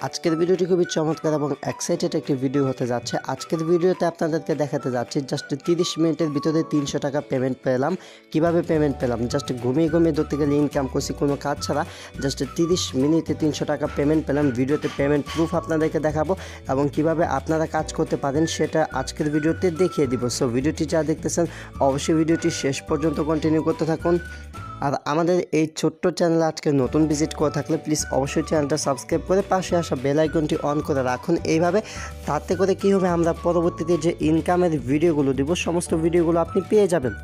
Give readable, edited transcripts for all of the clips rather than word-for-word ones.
আজকের ভিডিওটি খুবই চমৎকার এবং এক্সাইটেড একটি ভিডিও হতে যাচ্ছে। আজকের ভিডিওতে আপনাদেরকে দেখাতে যাচ্ছি জাস্ট 30 মিনিটের ভিতরে 300 টাকা পেমেন্ট পেলাম। কিভাবে পেমেন্ট পেলাম? জাস্ট ঘুমিয়ে ধরতে গেলে ইনকাম করছি কোনো কাজ ছাড়া। জাস্ট 30 মিনিটে 300 টাকা পেমেন্ট পেলাম। ভিডিওতে পেমেন্ট প্রুফ আপনাদেরকে দেখাবো এবং কিভাবে আপনারা কাজ করতে পারেন সেটা আজকের ভিডিওতে দেখিয়ে দিব। সো ভিডিওটি যা দেখতেছেন অবশ্যই ভিডিওটি শেষ পর্যন্ত কন্টিনিউ করতে থাকুন। আর আমাদের এই ছোট্ট চ্যানেলে আজকে নতুন ভিজিট করে থাকলে প্লিজ অবশ্যই চ্যানেলটা সাবস্ক্রাইব করে পাশে আসা বেল আইকনটি অন করে রাখুন। এইভাবে তাতে করে কী হবে, আমরা পরবর্তীতে যে ইনকামের ভিডিওগুলো দিব সমস্ত ভিডিওগুলো আপনি পেয়ে যাবেন।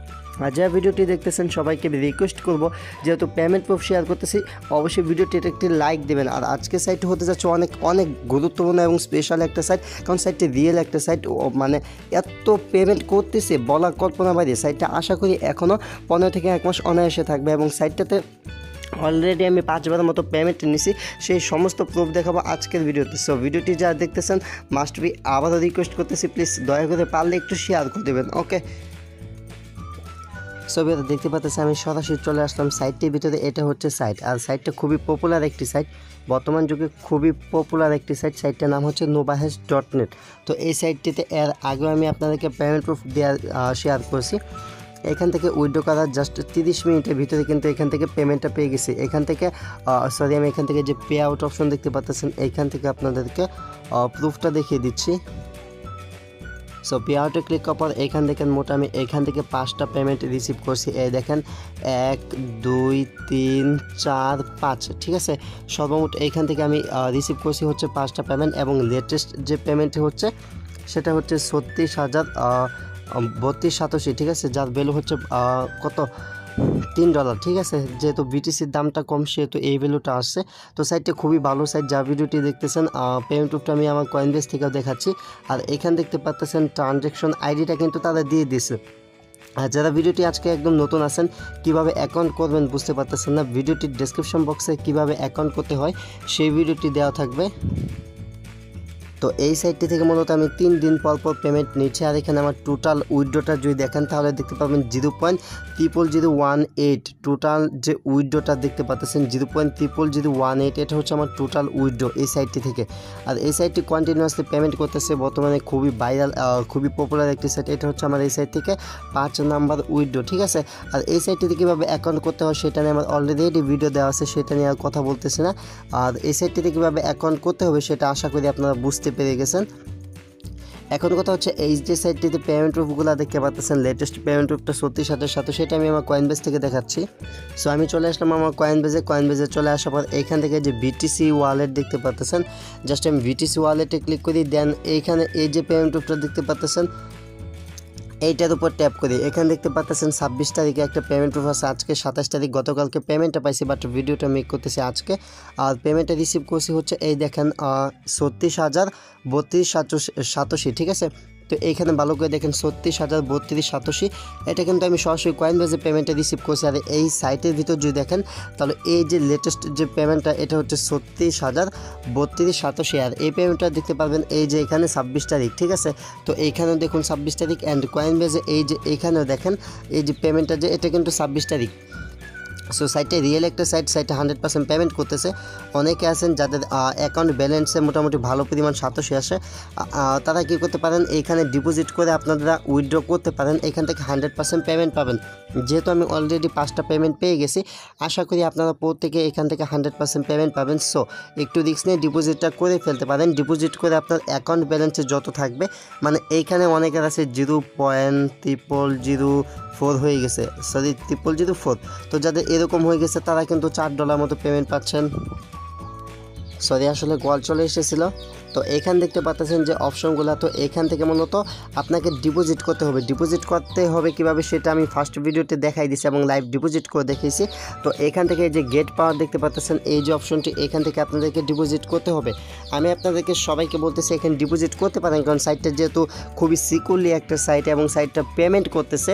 আর যা ভিডিওটি দেখতেছেন সবাইকে রিকোয়েস্ট করব, যেহেতু পেমেন্ট প্রুফ শেয়ার করতেছি অবশ্যই ভিডিওটিতে একটি লাইক দেবেন। আর আজকে সাইটটি হতে যাচ্ছে অনেক গুরুত্বপূর্ণ এবং স্পেশাল একটা সাইট, কারণ সাইটটি রিয়েল একটা সাইট। মানে এত পেমেন্ট করতেছে বলা কল্পনা বাইরে। সাইটটা আশা করি এখনও 15 থেকে 1 মাস অনায়াসে থাকবে এবং সাইটটাতে অলরেডি আমি 5 বারের মতো পেমেন্ট নিয়েছি, সেই সমস্ত প্রুফ দেখাবো আজকের ভিডিওতে। সো ভিডিওটি যা দেখতেছেন মাস্ট বি আবারও রিকোয়েস্ট করতেছি, প্লিজ দয়া করে পারলে একটু শেয়ার করে দেবেন। ওকে, ছবি দেখতে পাচ্ছি আমি সরাসরি চলে আসলাম সাইটটির ভিতরে। এটা হচ্ছে সাইট, আর সাইটটা খুবই পপুলার একটি সাইট, বর্তমান যুগে খুবই পপুলার একটি সাইট। সাইটটার নাম হচ্ছে novahez.net। তো এই সাইটটিতে এর আগেও আমি আপনাদেরকে পেমেন্ট প্রুফ শেয়ার করছি। এখান থেকে উইথড্র করার জাস্ট 30 মিনিটের ভিতরে কিন্তু এখান থেকে পেমেন্টটা পেয়ে গেছি। এখান থেকে আমি এখান থেকে যে পে আউট অপশন দেখতে পাচ্ছেন এইখান থেকে আপনাদেরকে প্রুফটা দেখিয়ে দিচ্ছি। সো পে আউটে ক্লিক করার পর এখান থেকে মোট আমি এখান থেকে 5টা পেমেন্ট রিসিভ করছি। এই দেখেন 1 2 3 4 5, ঠিক আছে। সর্বমোট এইখান থেকে আমি রিসিভ করছি হচ্ছে 5টা পেমেন্ট এবং লেটেস্ট যে পেমেন্ট হচ্ছে সেটা হচ্ছে 36,032 ঠিক আছে, যার ভ্যালু হচ্ছে কত $3, ঠিক আছে। যেহেতু বিটিসির দামটা কম সেহেতু এই ভ্যালুটা আসছে। তো সাইটটা খুবই ভালো সাইট। যা ভিডিওটি দেখতেছেন পেমেন্ট প্রুফটা আমি আমার কয়েনবেস থেকেও দেখাচ্ছি। আর এখান দেখতে পাচ্ছেন ট্রানজ্যাকশন আইডিটা কিন্তু তারা দিয়ে দিয়েছে। আর যারা ভিডিওটি আজকে একদম নতুন আছেন, কিভাবে অ্যাকাউন্ট করবেন বুঝতে পারতেছেন না, ভিডিওটির ডেসক্রিপশন বক্সে কিভাবে অ্যাকাউন্ট করতে হয় সেই ভিডিওটি দেওয়া থাকবে। তো এই সাইটটি থেকে মূলত আমি 3 দিন পর পেমেন্ট নিচ্ছি। আর এখানে আমার টোটাল উইথড্রটা যদি দেখেন তাহলে দেখতে পাবেন 0.0018। টোটাল যে উইথড্রটা দেখতে পাচ্ছেন 0.0018, এটা হচ্ছে আমার টোটাল উইথড্র এই সাইটটি থেকে। আর এই সাইটটি কন্টিনিউয়াসলি পেমেন্ট করতেছে, বর্তমানে খুবই ভাইরাল খুবই পপুলার একটি সাইট। এটা হচ্ছে আমার এই সাইট থেকে 5 নাম্বার উইথড্র, ঠিক আছে। আর এই সাইটটিতে কীভাবে অ্যাকাউন্ট করতে হয় সেটা নিয়ে আমার অলরেডি ভিডিও দেওয়া আছে, সেটা নিয়ে আর কথা বলতেছি না। আর এই সাইটটিতে কীভাবে অ্যাকাউন্ট করতে হবে সেটা আশা করি আপনারা বুঝতে পেরে গেছেন। এখন কথা হচ্ছে এই যে সাইটটিতে পেমেন্ট প্রুফগুলো দেখতে পাচ্ছেন, লেটেস্ট পেমেন্ট প্রুফটা 36,000 সেটা আমি আমার কয়েনবেস থেকে দেখাচ্ছি। সো আমি চলে আসলাম আমার কয়েনবেজে চলে আসার পর এইখান থেকে যে বিটিসি ওয়ালেট দেখতে পাচ্ছেন, জাস্ট আমি বিটিসি ওয়ালেটে ক্লিক করি। দেন এইখানে এই যে পেমেন্ট প্রুফটা দেখতে পাচ্ছেন এইটার উপর ট্যাপ করি। এখানে দেখতে পাচ্ছেন 26 তারিখে একটা পেমেন্ট প্রুফ আছে, আজকে 27 তারিখ, গতকালকে পেমেন্টটা পাইছি বাট ভিডিওটা মেক করতেছি আজকে। আর পেমেন্টটা রিসিভ করছি হচ্ছে এই দেখেন 36,032 ঠিক আছে। তো এইখানে ভালো করে দেখেন 36,032, এটা কিন্তু আমি সরাসরি কয়েনবেজে পেমেন্টটা রিসিভ করছি। আর এই সাইটের ভিতর যদি দেখেন তাহলে এই যে লেটেস্ট যে পেমেন্টটা এটা হচ্ছে 36,032। আর এই পেমেন্টটা দেখতে পারবেন এই যে এখানে 26 তারিখ, ঠিক আছে। তো এইখানেও দেখুন 26 তারিখ অ্যান্ড কয়েনবেজে এই যে এইখানেও দেখেন এই যে পেমেন্টটা যে এটা কিন্তু 26 তারিখ। সো সাইটে রিয়েল একটা সাইটে 100% পেমেন্ট করতেছে। অনেকে আছেন যাদের অ্যাকাউন্ট ব্যালেন্সে মোটামুটি ভালো পরিমাণ 87 আসে, তারা কী করতে পারেন এইখানে ডিপোজিট করে আপনারা উইথড্র করতে পারেন, এখান থেকে 100% পেমেন্ট পাবেন। যেহেতু আমি অলরেডি 5টা পেমেন্ট পেয়ে গেছি, আশা করি আপনারা প্রত্যেকে এখান থেকে 100% পেমেন্ট পাবেন। সো একটু রিস্ক নিয়ে ডিপোজিটটা করে ফেলতে পারেন। ডিপোজিট করে আপনার অ্যাকাউন্ট ব্যালেন্সে যত থাকবে, মানে এইখানে অনেকের আছে 0.0004 হয়ে গেছে, সরি 0.004। তো যাদের এরকম হয়ে গেছে তারা কিন্তু $4 মতো পেমেন্ট পাচ্ছেন। সরি আসলে কল চলে এসেছিলো। তো এখান দেখতে পাচ্ছেন যে অপশনগুলো, তো এখান থেকে মূলত আপনাকে ডিপোজিট করতে হবে। ডিপোজিট করতে হবে কীভাবে সেটা আমি ফার্স্ট ভিডিওতে দেখাই দিয়েছি এবং লাইভ ডিপোজিট করে দেখিয়েছি। তো এখান থেকে যে গেট পাওয়ার দেখতে পাচ্ছেন এই যে অপশনটি, এখান থেকে আপনাদেরকে ডিপোজিট করতে হবে। আমি আপনাদেরকে সবাইকে বলতেছি এখানে ডিপোজিট করতে পারেন, কারণ সাইটটা যেহেতু খুবই সিকিউরলি একটা সাইট এবং সাইটটা পেমেন্ট করতেছে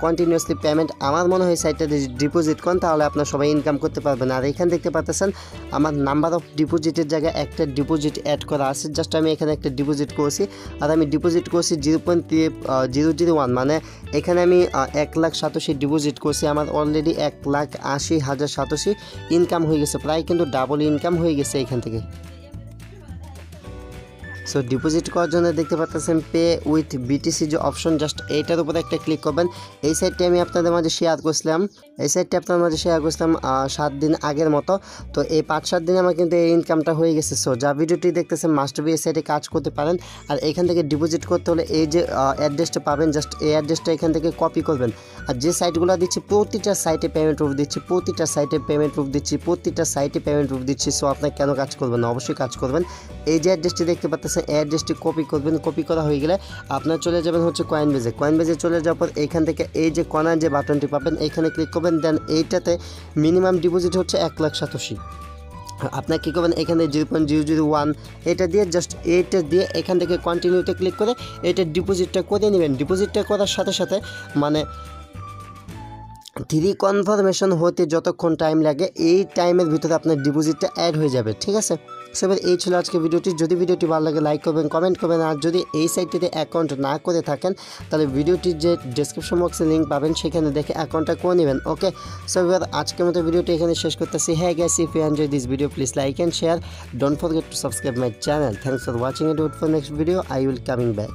কন্টিনিউয়াসলি পেমেন্ট। আমার মনে হয় সাইটটা ডিপোজিট করেন তাহলে আপনার সবাই ইনকাম করতে পারবেন। আর এখানে দেখতে পাচ্ছেন আমার নাম্বার অফ ডিপোজিটের জায়গায় একটা ডিপোজিট অ্যাড করা আছে, জাস্ট আমি এখানে একটা ডিপোজিট করছি। আর আমি ডিপোজিট করছি 0.001, মানে এখানে আমি 1,87,000 ডিপোজিট করছি। আমার অলরেডি 1,80,087 ইনকাম হয়ে গেছে, প্রায় কিন্তু ডাবল ইনকাম হয়ে গেছে এখান থেকে। সো ডিপোজিট করার জন্য দেখতে পাচ্ছেন পে উইথ বিটিসি যে অপশন, জাস্ট এইটার উপরে একটা ক্লিক করবেন। এই সাইটটি আমি আপনাদের মাঝে শেয়ার করছিলাম, 7 দিন আগের মতো। তো এই 5-7 দিনে আমার কিন্তু এই ইনকামটা হয়ে গেছে। সো যা ভিডিওটি দেখতেছেন মাস্ট বি এই সাইটে কাজ করতে পারেন। আর এখান থেকে ডিপোজিট করতে হলে এই যে অ্যাড্রেসটা পাবেন, জাস্ট এই অ্যাড্রেসটা এখান থেকে কপি করবেন। আর যে সাইটগুলো দিচ্ছি প্রতিটা সাইটে পেমেন্ট প্রুফ দিচ্ছি, সো আপনার কেন কাজ করবেন না, অবশ্যই কাজ করবেন। এই যে অ্যাড্রেসটি দেখতে পাচ্ছেন এই অ্যাড্রেসটি কপি করবেন। কপি করা হয়ে গেলে আপনার চলে যাবেন হচ্ছে কয়েনবেজে চলে যাওয়ার পর এইখান থেকে এই যে কর্নার যে বাটনটি পাবেন এইখানে ক্লিক করবেন। দেন এইটাতে মিনিমাম ডিপোজিট হচ্ছে 1,87,000। আপনার কী করবেন, এখানে 0.001 এটা দিয়ে জাস্ট এইটা দিয়ে এখান থেকে কন্টিনিউতে ক্লিক করে এটা ডিপোজিটটা করে নেবেন। ডিপোজিটটা করার সাথে সাথে মানে 3 কনফার্মেশন হতে যতক্ষণ টাইম লাগে এই টাইমের ভিতরে আপনার ডিপোজিটটা অ্যাড হয়ে যাবে, ঠিক আছে। সো এবার এই ছিল আজকে ভিডিওটি। যদি ভিডিওটি ভালো লাগে লাইক করবেন, কমেন্ট করবেন। আর যদি এই সাইটটিতে অ্যাকাউন্ট না করে থাকেন তাহলে ভিডিওটির যে ডেসক্রিপশন বক্সে লিঙ্ক পাবেন সেখানে দেখে অ্যাকাউন্টটা করে নেবেন, ওকে। সো এবার আজকের মতো ভিডিওটি এখানে শেষ করতেছি। হ্যাঁ guys, if you enjoy this video please like and share, don't forget to subscribe my channel. Thanks for watching it, wait for next video, I will coming back.